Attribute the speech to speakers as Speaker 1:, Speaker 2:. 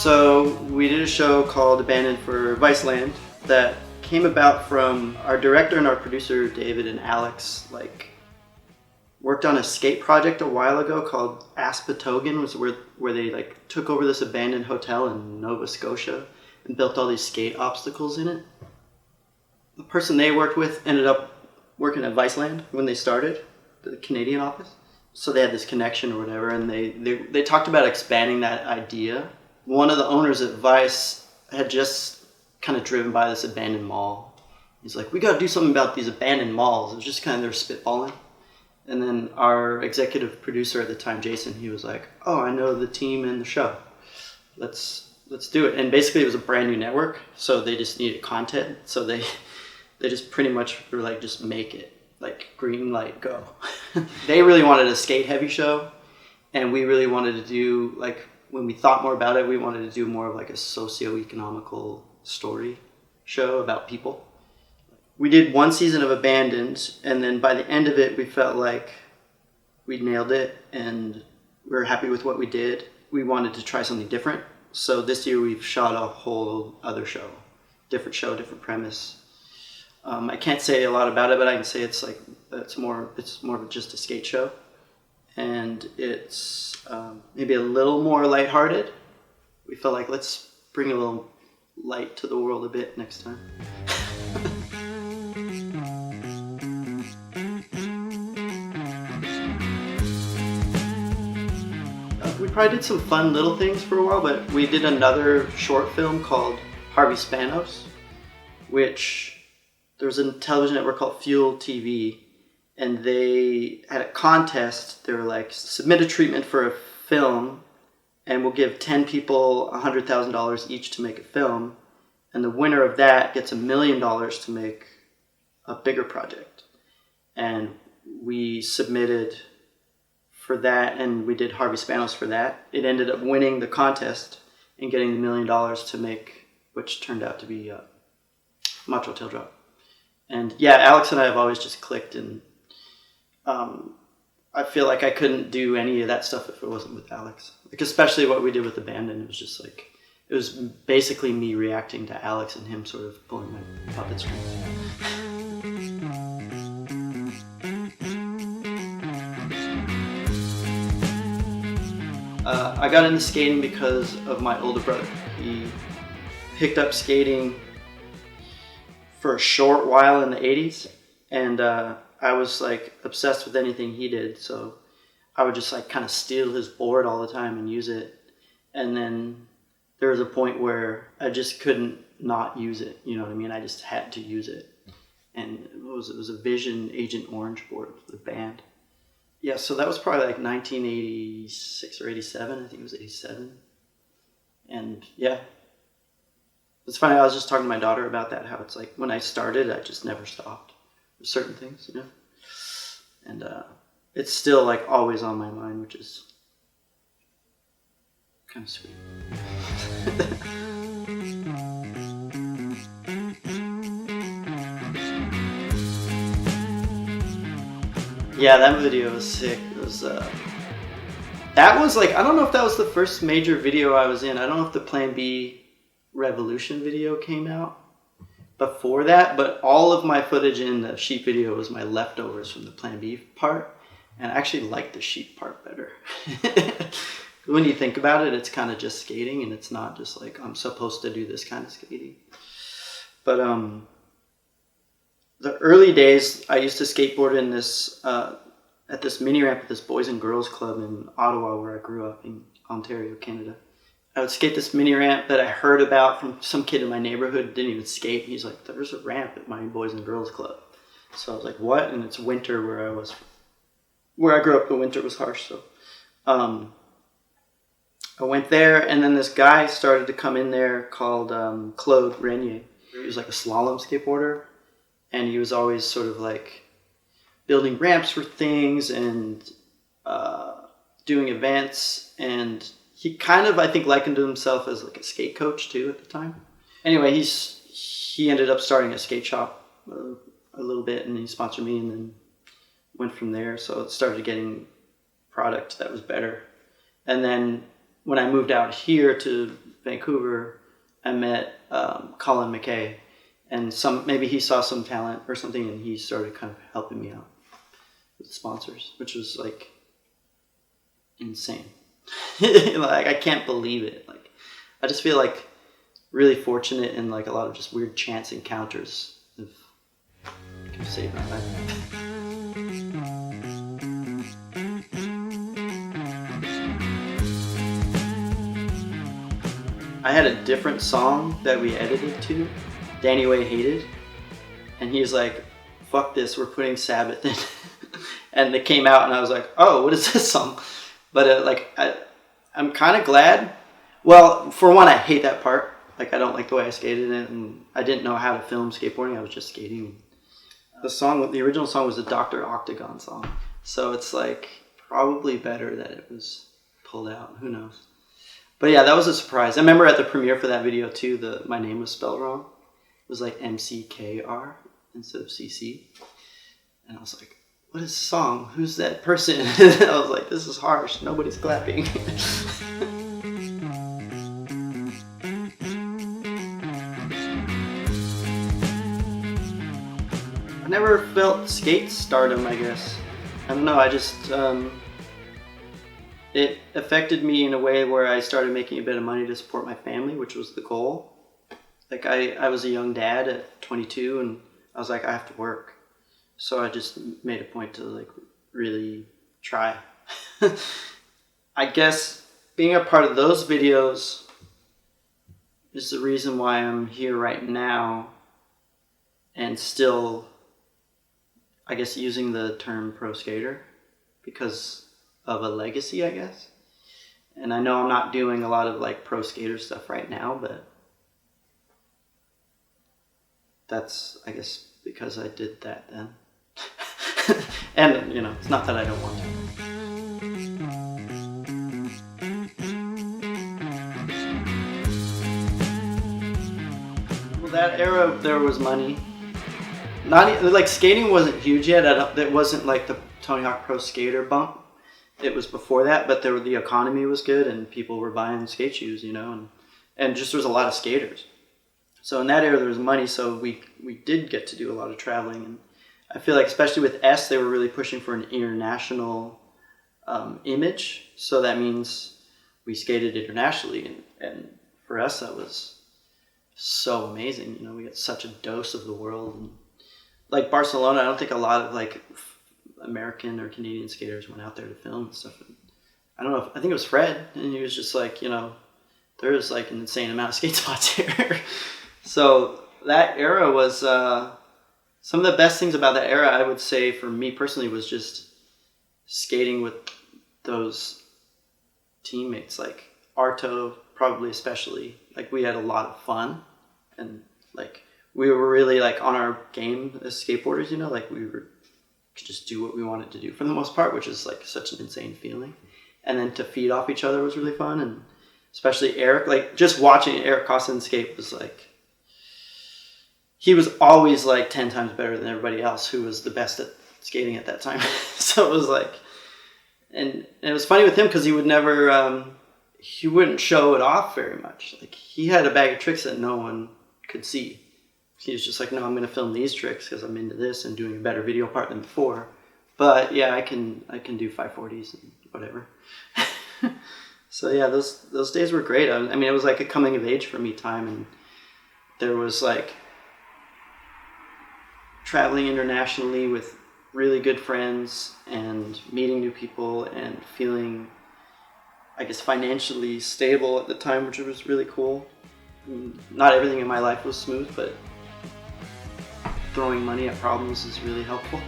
Speaker 1: So we did a show called Abandoned for Viceland that came about from our director and our producer David and Alex worked on a skate project a while ago called Pt.1, was where they took over this abandoned hotel in Nova Scotia and built all these skate obstacles in it. The person they worked with ended up working at Viceland when they started, the Canadian office. So they had this connection or whatever, and they talked about expanding that idea. One of the owners at Vice had just kind of driven by this abandoned mall. He's like, we got to do something about these abandoned malls. It was just kind of their spitballing. And then our executive producer at the time, Jason, he was like, oh, I know the team and the show. Let's do it. And basically it was a brand new network, so they just needed content. So they just pretty much were like, just make it. Like, green light, go. They really wanted a skate heavy show, and we really wanted to do, when we thought more about it, we wanted to do more of a socio-economical story show about people. We did one season of Abandoned, and then by the end of it, we felt like we nailed it, and we were happy with what we did. We wanted to try something different. So this year we've shot a whole other show, different premise. I can't say a lot about it, but I can say it's more of just a skate show, and it's maybe a little more lighthearted. We felt like let's bring a little light to the world a bit next time. We probably did some fun little things for a while, but we did another short film called Harvey Spanos, which there was a television network called Fuel TV, and they had a contest. They were like, submit a treatment for a film, and we'll give 10 people $100,000 each to make a film, and the winner of that gets $1 million to make a bigger project. And we submitted for that, and we did Harvey Spanos for that. It ended up winning the contest and getting the $1 million to make, which turned out to be Macho Tail Drop. And yeah, Alex and I have always just clicked, and I feel like I couldn't do any of that stuff if it wasn't with Alex. Especially what we did with Abandon, it was just it was basically me reacting to Alex and him sort of pulling my puppet strings. I got into skating because of my older brother. He picked up skating for a short while in the 80s, and I was obsessed with anything he did, so I would just kind of steal his board all the time and use it. And then there was a point where I just couldn't not use it, you know what I mean? I just had to use it. And it was a Vision Agent Orange board, the band. Yeah, so that was probably 1986 or 87. I think it was 87. And yeah, it's funny, I was just talking to my daughter about that, how it's when I started, I just never stopped with certain things, you know? And it's still always on my mind, which is kind of sweet. Yeah, that video was sick. It was that was I don't know if that was the first major video I was in. I don't know if the Plan B Revolution video came out before that, but all of my footage in the sheep video was my leftovers from the Plan B part, and I actually like the sheep part better. When you think about it, it's kind of just skating, and it's not just I'm supposed to do this kind of skating. But the early days, I used to skateboard in this at this mini ramp at this Boys and Girls Club in Ottawa, where I grew up in Ontario, Canada. I would skate this mini ramp that I heard about from some kid in my neighborhood, didn't even skate. He's like, there's a ramp at my Boys and Girls Club. So I was like, what? And it's winter where I grew up, the winter was harsh. So I went there, and then this guy started to come in there called Claude Renier. He was a slalom skateboarder, and he was always sort of building ramps for things and doing events, and he kind of, I think, likened himself as a skate coach too at the time. Anyway, he ended up starting a skate shop a little bit, and he sponsored me, and then went from there. So it started getting product that was better. And then when I moved out here to Vancouver, I met Colin McKay, and maybe he saw some talent or something, and he started kind of helping me out with sponsors, which was like insane. Like, I can't believe it. Like, I just feel like really fortunate in like a lot of just weird chance encounters have saved my life. I had a different song that we edited to, Danny Way Hated, and he was like, fuck this, we're putting Sabbath in. And it came out and I was like, oh, what is this song? But I'm kind of glad. Well, for one, I hate that part. Like, I don't like the way I skated it, and I didn't know how to film skateboarding. I was just skating. The original song was a Dr. Octagon song. So it's like probably better that it was pulled out. Who knows? But yeah, that was a surprise. I remember at the premiere for that video too, my name was spelled wrong. It was like MCKR instead of CC. And I was like, what is the song? Who's that person? I was like, this is harsh. Nobody's clapping. I never felt skate stardom, I guess. I don't know, I just, it affected me in a way where I started making a bit of money to support my family, which was the goal. Like, I was a young dad at 22, and I was like, I have to work. So I just made a point to like really try. I guess being a part of those videos is the reason why I'm here right now, and still, I guess, using the term pro skater because of a legacy, I guess. And I know I'm not doing a lot of like pro skater stuff right now, but that's, I guess, because I did that then. And, you know, it's not that I don't want to. Well, that era, there was money. Not like, skating wasn't huge yet. It wasn't like the Tony Hawk Pro Skater bump. It was before that, but the economy was good and people were buying skate shoes, you know, and just there was a lot of skaters. So in that era there was money, so we did get to do a lot of traveling, and I feel like especially with S, they were really pushing for an international image. So that means we skated internationally, and for us that was so amazing. You know, we got such a dose of the world. And like Barcelona, I don't think a lot of like American or Canadian skaters went out there to film and stuff. And I don't know, I think it was Fred, and he was just like, you know, there's like an insane amount of skate spots here. So that era was, some of the best things about that era, I would say for me personally, was just skating with those teammates, like Arto, probably especially. Like, we had a lot of fun, and like we were really like on our game as skateboarders, you know, like we could just do what we wanted to do for the most part, which is like such an insane feeling. And then to feed off each other was really fun, and especially Eric, like just watching Eric Costin skate was like, he was always like 10 times better than everybody else who was the best at skating at that time. So it was like, and it was funny with him because he would never, he wouldn't show it off very much. Like, he had a bag of tricks that no one could see. He was just like, no, I'm going to film these tricks because I'm into this and doing a better video part than before. But yeah, I can do 540s and whatever. So yeah, those days were great. I mean, it was like a coming of age for me time, and there was like traveling internationally with really good friends and meeting new people and feeling, I guess, financially stable at the time, which was really cool. Not everything in my life was smooth, but throwing money at problems is really helpful.